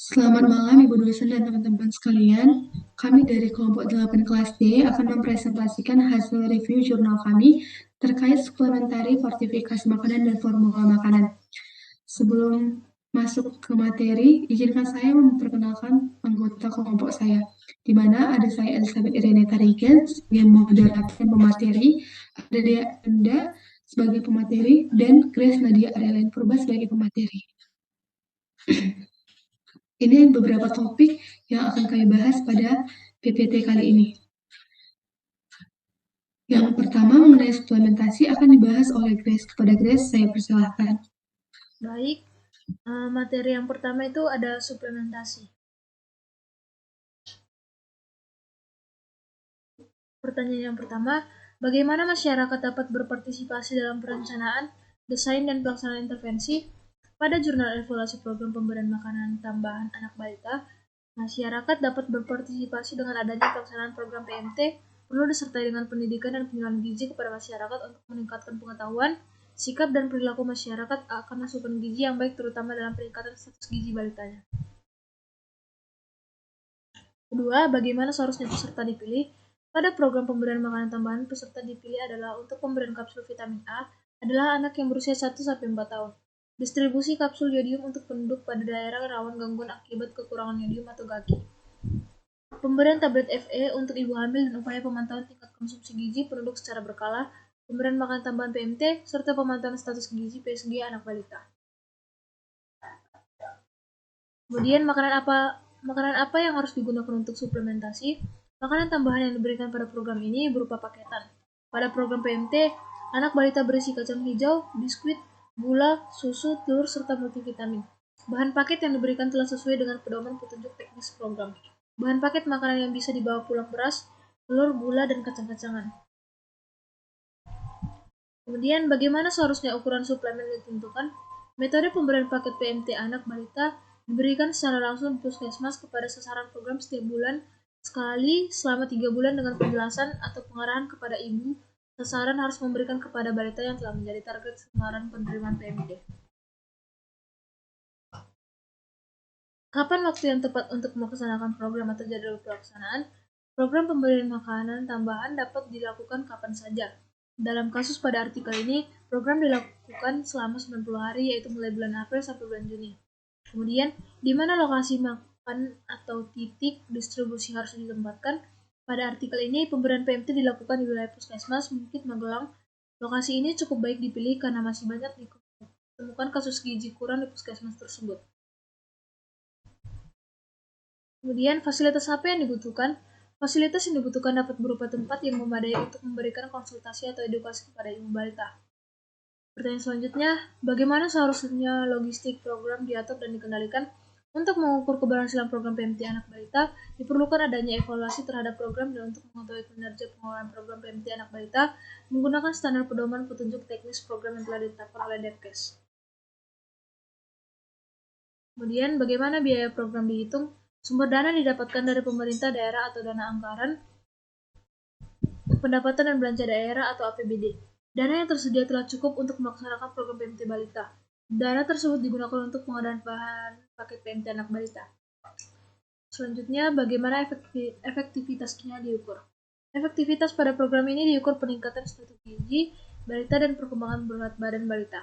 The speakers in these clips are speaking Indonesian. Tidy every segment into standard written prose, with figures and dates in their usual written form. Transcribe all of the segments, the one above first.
Selamat malam Ibu dosen dan teman-teman sekalian. Kami dari kelompok 8 kelas D akan mempresentasikan hasil review jurnal kami terkait suplementari fortifikasi makanan dan formula makanan. Sebelum masuk ke materi, izinkan saya memperkenalkan anggota kelompok saya, di mana ada saya Elizabeth Irene Tarigan sebagai moderator dan pemateri, ada Dea Anda sebagai pemateri, dan Grace Nadia Arelin Purba sebagai pemateri. Ini beberapa topik yang akan kami bahas pada PPT kali ini. Yang pertama mengenai suplementasi akan dibahas oleh Grace. Kepada Grace, saya persilahkan. Baik, materi yang pertama itu ada suplementasi. Pertanyaan yang pertama, bagaimana masyarakat dapat berpartisipasi dalam perencanaan, desain, dan pelaksanaan intervensi? Pada jurnal evaluasi program pemberian makanan tambahan anak balita, masyarakat dapat berpartisipasi dengan adanya pelaksanaan program PMT, perlu disertai dengan pendidikan dan penyuluhan gizi kepada masyarakat untuk meningkatkan pengetahuan, sikap, dan perilaku masyarakat akan asupan gizi yang baik terutama dalam peningkatan status gizi balitanya. Kedua, bagaimana seharusnya peserta dipilih? Pada program pemberian makanan tambahan, peserta dipilih adalah untuk pemberian kapsul vitamin A adalah anak yang berusia 1-4 tahun. Distribusi kapsul yodium untuk penduduk pada daerah rawan gangguan akibat kekurangan yodium atau GAGI. Pemberian tablet FE untuk ibu hamil dan upaya pemantauan tingkat konsumsi gizi penduduk secara berkala, pemberian makanan tambahan PMT, serta pemantauan status gizi PSG anak balita. Kemudian makanan apa yang harus digunakan untuk suplementasi? Makanan tambahan yang diberikan pada program ini berupa paketan. Pada program PMT, anak balita berisi kacang hijau, biskuit, gula, susu, telur, serta multivitamin. Bahan paket yang diberikan telah sesuai dengan pedoman petunjuk teknis program. Bahan paket makanan yang bisa dibawa pulang beras, telur, gula, dan kacang-kacangan. Kemudian, bagaimana seharusnya ukuran suplemen ditentukan? Metode pemberian paket PMT anak balita diberikan secara langsung di puskesmas kepada sasaran program setiap bulan sekali selama 3 bulan dengan penjelasan atau pengarahan kepada ibu. Sasaran harus memberikan kepada balita yang telah menjadi target sasaran penerimaan PMT. Kapan waktu yang tepat untuk melaksanakan program atau jadwal pelaksanaan? Program pemberian makanan tambahan dapat dilakukan kapan saja. Dalam kasus pada artikel ini, program dilakukan selama 90 hari, yaitu mulai bulan April sampai bulan Juni. Kemudian, di mana lokasi makan atau titik distribusi harus ditempatkan? Pada artikel ini, pemberian PMT dilakukan di wilayah Puskesmas Bukit Magelang. Lokasi ini cukup baik dipilih karena masih banyak ditemukan kasus gizi kurang di puskesmas tersebut. Kemudian, fasilitas apa yang dibutuhkan? Fasilitas yang dibutuhkan dapat berupa tempat yang memadai untuk memberikan konsultasi atau edukasi kepada ibu balita. Pertanyaan selanjutnya, bagaimana seharusnya logistik program diatur dan dikendalikan? Untuk mengukur keberhasilan program PMT anak balita, diperlukan adanya evaluasi terhadap program dan untuk mengetahui kinerja pengelolaan program PMT anak balita menggunakan standar pedoman petunjuk teknis program yang telah ditetapkan oleh Depkes. Kemudian, bagaimana biaya program dihitung? Sumber dana didapatkan dari pemerintah daerah atau dana anggaran, pendapatan dan belanja daerah atau APBD. Dana yang tersedia telah cukup untuk melaksanakan program PMT balita. Dana tersebut digunakan untuk pengadaan bahan paket PMT anak balita. Selanjutnya, bagaimana efektivitasnya diukur? Efektivitas pada program ini diukur peningkatan status gizi balita dan perkembangan berat badan balita.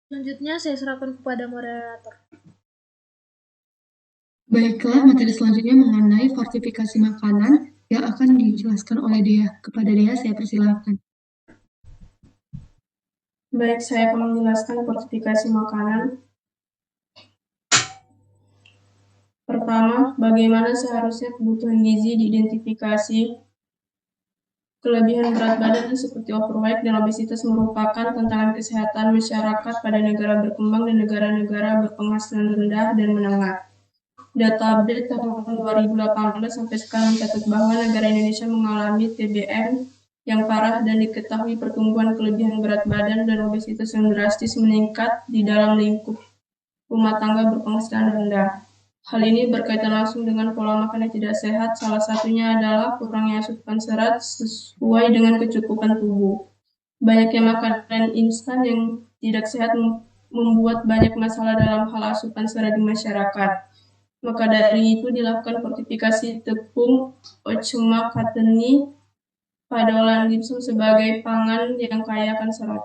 Selanjutnya, saya serahkan kepada moderator. Baiklah, materi selanjutnya mengenai fortifikasi makanan yang akan dijelaskan oleh Dea. Kepada Dea, saya persilahkan. Baik, saya akan menjelaskan fortifikasi makanan. Pertama, bagaimana seharusnya kebutuhan gizi diidentifikasi. Kelebihan berat badan seperti overweight dan obesitas merupakan tantangan kesehatan masyarakat pada negara berkembang dan negara-negara berpenghasilan rendah dan menengah. Data update tahun 2018 sampai sekarang mencatat bahwa negara Indonesia mengalami TBM yang parah dan diketahui pertumbuhan kelebihan berat badan dan obesitas yang drastis meningkat di dalam lingkup rumah tangga berpenghasilan rendah. Hal ini berkaitan langsung dengan pola makan yang tidak sehat, salah satunya adalah kurangnya asupan serat sesuai dengan kecukupan tubuh. Banyaknya makanan instan yang tidak sehat membuat banyak masalah dalam hal asupan serat di masyarakat. Maka dari itu dilakukan fortifikasi tepung Ochema Kateni pada olahan gipsum sebagai pangan yang kaya akan serat.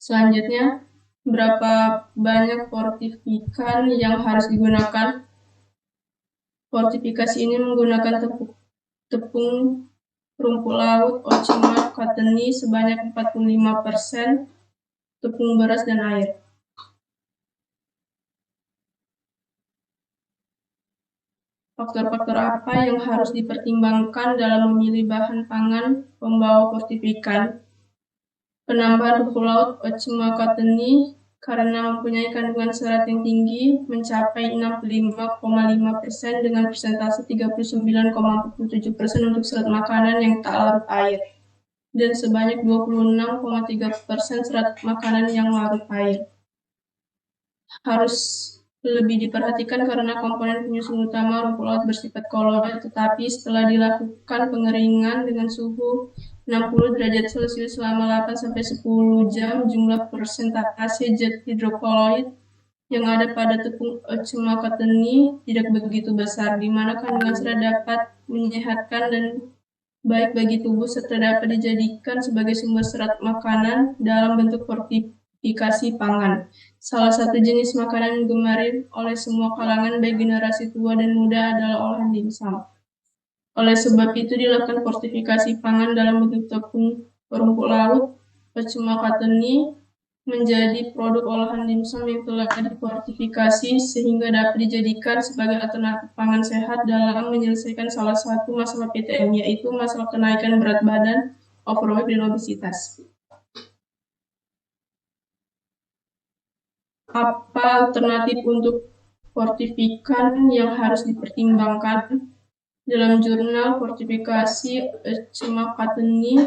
Selanjutnya, berapa banyak fortifikan yang harus digunakan? Fortifikasi ini menggunakan tepung rumput laut Ochema Kateni sebanyak 45%, tepung beras dan air. Faktor-faktor apa yang harus dipertimbangkan dalam memilih bahan pangan pembawa fortifikan? Penambahan rumput laut Ochema Kateni karena mempunyai kandungan serat yang tinggi mencapai 65,5% dengan persentase 39,47% untuk serat makanan yang tak larut air dan sebanyak 26,3% serat makanan yang larut air. Harus lebih diperhatikan karena komponen penyusun utama rumput laut bersifat koloid, tetapi setelah dilakukan pengeringan dengan suhu 60 derajat Celcius selama 8-10 jam, jumlah persentase zat hidrokoloid yang ada pada tepung Ochema Kateni tidak begitu besar, di mana kandungan serat dapat menyehatkan dan baik bagi tubuh serta dapat dijadikan sebagai sumber serat makanan dalam bentuk fortifikasi pangan. Salah satu jenis makanan yang digemari oleh semua kalangan baik generasi tua dan muda adalah olahan dimsum. Oleh sebab itu dilakukan fortifikasi pangan dalam bentuk tepung rumput laut Ochema Kateni menjadi produk olahan dimsum yang telah difortifikasi sehingga dapat dijadikan sebagai alternatif pangan sehat dalam menyelesaikan salah satu masalah PTM, yaitu masalah kenaikan berat badan, overweight, dan obesitas. Apa alternatif untuk fortifikan yang harus dipertimbangkan? Dalam jurnal fortifikasi Ochema Kateni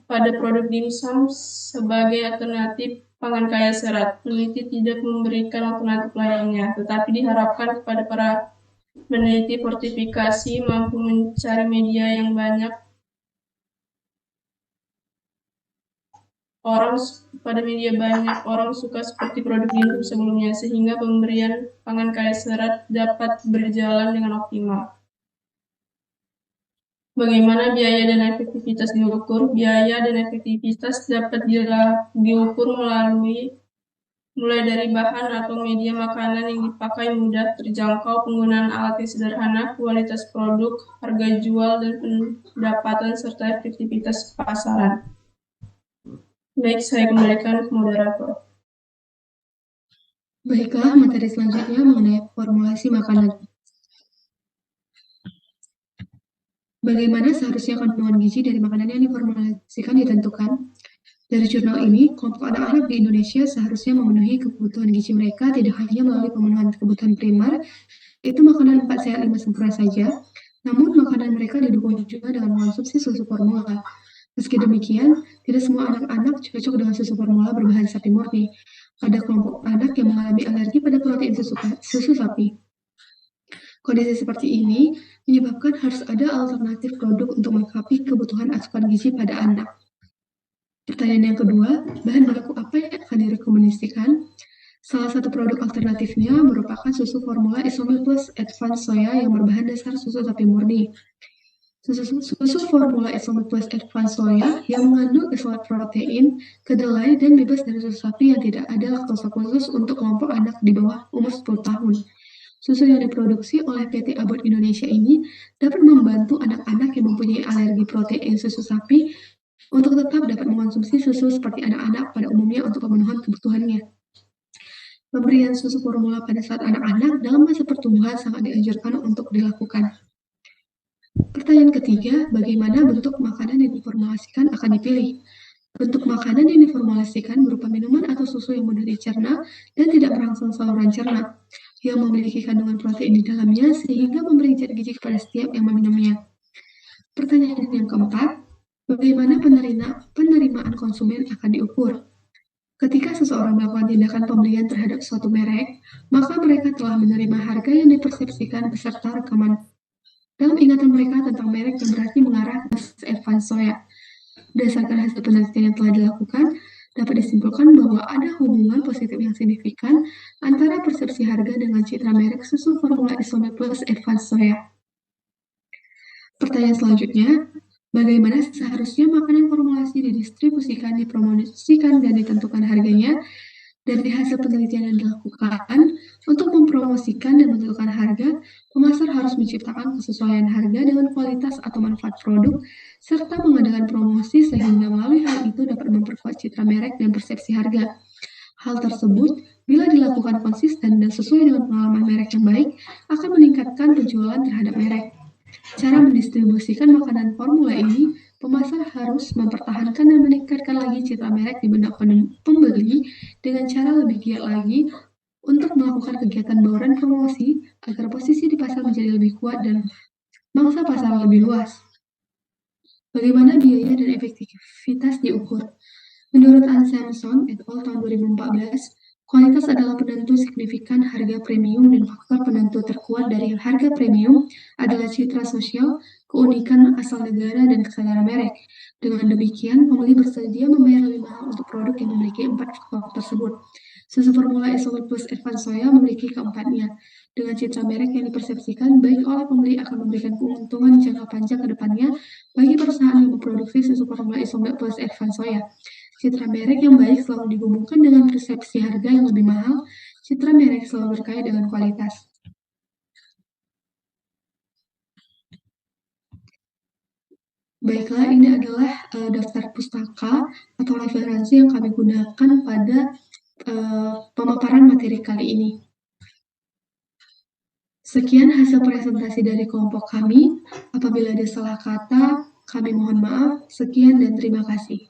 pada produk dimsum sebagai alternatif pangan kaya serat, peneliti tidak memberikan alternatif lainnya, tetapi diharapkan kepada para peneliti fortifikasi mampu mencari media yang banyak orang suka seperti produk dimsum sebelumnya, sehingga pemberian pangan kaya serat dapat berjalan dengan optimal. Bagaimana biaya dan efektivitas diukur? Biaya dan efektivitas dapat diukur mulai dari bahan atau media makanan yang dipakai mudah terjangkau, penggunaan alat yang sederhana, kualitas produk, harga jual, dan pendapatan serta efektivitas pasaran. Baik, saya kembalikan ke moderator. Baiklah, materi selanjutnya mengenai formulasi makanan. Bagaimana seharusnya kandungan gizi dari makanan yang diformulasikan ditentukan? Dari jurnal ini, kelompok anak-anak di Indonesia seharusnya memenuhi kebutuhan gizi mereka tidak hanya melalui pemenuhan kebutuhan primer, itu makanan 4 sehat 5 sempurna saja, namun makanan mereka didukung juga dengan mengonsumsi susu formula. Meski demikian, tidak semua anak-anak cocok dengan susu formula berbahan sapi murni. Ada kelompok anak yang mengalami alergi pada protein susu sapi. Kondisi seperti ini menyebabkan harus ada alternatif produk untuk melengkapi kebutuhan asupan gizi pada anak. Pertanyaan yang kedua, bahan baku apa yang akan direkomendasikan? Salah satu produk alternatifnya merupakan susu formula Isomil Plus Advanced Soya yang berbahan dasar susu sapi murni. Susu formula Isomil Plus Advanced Soya yang mengandung isolat protein, kedelai, dan bebas dari susu sapi yang tidak ada laktosa khusus untuk kelompok anak di bawah umur 10 tahun. Susu yang diproduksi oleh PT Abbott Indonesia ini dapat membantu anak-anak yang mempunyai alergi protein susu sapi untuk tetap dapat mengonsumsi susu seperti anak-anak pada umumnya untuk pemenuhan kebutuhannya. Pemberian susu formula pada saat anak-anak dalam masa pertumbuhan sangat dianjurkan untuk dilakukan. Pertanyaan ketiga, bagaimana bentuk makanan yang diformulasikan akan dipilih? Bentuk makanan yang diformulasikan berupa minuman atau susu yang mudah dicerna dan tidak merangsang saluran cerna, yang memiliki kandungan protein di dalamnya sehingga memberi zat gizi kepada setiap yang meminumnya. Pertanyaan yang keempat, bagaimana penerimaan konsumen akan diukur? Ketika seseorang melakukan tindakan pembelian terhadap suatu merek, maka mereka telah menerima harga yang dipersepsikan beserta rekaman dalam ingatan mereka tentang merek yang berarti mengarah ke Advanced Soya. Berdasarkan hasil penelitian yang telah dilakukan, dapat disimpulkan bahwa ada hubungan positif yang signifikan antara persepsi harga dengan citra merek susu formula Isomil Plus Advanced Soya. Pertanyaan selanjutnya, bagaimana seharusnya makanan formulasi didistribusikan, dipromosikan, dan ditentukan harganya? Dari hasil penelitian yang dilakukan, untuk mempromosikan dan menentukan harga, pemasar harus menciptakan kesesuaian harga dengan kualitas atau manfaat produk, serta mengadakan promosi sehingga melalui hal itu dapat memperkuat citra merek dan persepsi harga. Hal tersebut, bila dilakukan konsisten dan sesuai dengan pengalaman merek yang baik, akan meningkatkan penjualan terhadap merek. Cara mendistribusikan makanan formula ini, pemasar harus mempertahankan dan meningkatkan lagi citra merek di benak pembeli dengan cara lebih giat lagi untuk melakukan kegiatan bauran promosi agar posisi di pasar menjadi lebih kuat dan mangsa pasar lebih luas. Bagaimana biaya dan efektivitas diukur? Menurut Anselmson et al. Tahun 2014, kualitas adalah penentu signifikan harga premium dan faktor penentu terkuat dari harga premium adalah citra sosial, keunikan asal negara, dan kesadaran merek. Dengan demikian, pembeli bersedia membayar lebih mahal untuk produk yang memiliki 4 faktor tersebut. Susu formula Isomil Plus Advanced Soya memiliki keempatnya. Dengan citra merek yang dipersepsikan baik oleh pembeli akan memberikan keuntungan jangka panjang ke depannya bagi perusahaan yang memproduksi susu formula Isomil Plus Advanced Soya. Citra merek yang baik selalu digabungkan dengan persepsi harga yang lebih mahal. Citra merek selalu berkait dengan kualitas. Baiklah, ini adalah daftar pustaka atau referensi yang kami gunakan pada pemaparan materi kali ini. Sekian hasil presentasi dari kelompok kami. Apabila ada salah kata, kami mohon maaf. Sekian dan terima kasih.